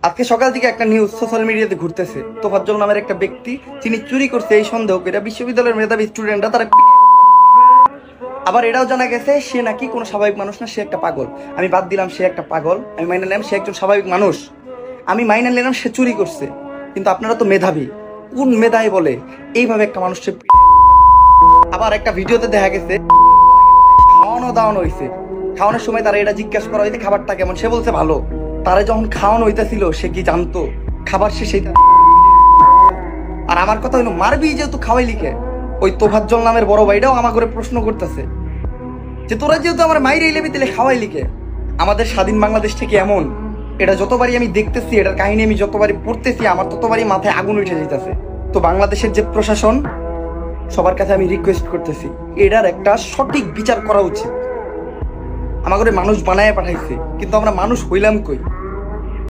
আজকে সকাল থেকে একটা নিউজ সোশ্যাল মিডিয়াতে ঘুরতেছে, তোফাজ্জল নামের একটা ব্যক্তি যিনি চুরি করছে এই সন্দেহ করে বিশ্ববিদ্যালয়ের মেধাবী স্টুডেন্টরা তারা। আবার এটাও জানা গেছে সে নাকি কোনো স্বাভাবিক মানুষ না, সে একটা পাগল। আমি বাদ দিলাম সে একটা পাগল, আমি মাইনে নিলাম সে একজন স্বাভাবিক মানুষ, আমি মাইনে নিলাম সে চুরি করছে। কিন্তু আপনারা তো মেধাবী, কোন মেধায় বলে এইভাবে একটা মানুষকে। আবার একটা ভিডিওতে দেখা গেছে খাওয়ানো দাওয়ানো হয়েছে, খাওয়ানোর সময় তারা এটা জিজ্ঞাসা করা হয়েছে খাবারটা কেমন, সে বলছে ভালো। তারা যখন খাওয়ানো হইতেছিল সে কি জানতো খাবার শেষে। আর আমার কথা হইলো মারবি যেহেতু খাওয়াই লিখে, ওই তোফাজ্জল নামের বড় ভাইটাও আমার করে প্রশ্ন করতেছে যে তোরা যেহেতু আমার মাইরে এলেবি তাহলে খাওয়াই লিখে। আমাদের স্বাধীন বাংলাদেশ থেকে এমন, এটা যতবারই আমি দেখতেছি, এটার কাহিনী আমি যতবারই পড়তেছি, আমার ততবারই মাথায় আগুন উঠে যেতেছে। তো বাংলাদেশের যে প্রশাসন, সবার কাছে আমি রিকোয়েস্ট করতেছি এটার একটা সঠিক বিচার করা উচিত। আমাদের মানুষ বানায় পাঠাইছে, কিন্তু আমরা মানুষ হইলাম কই?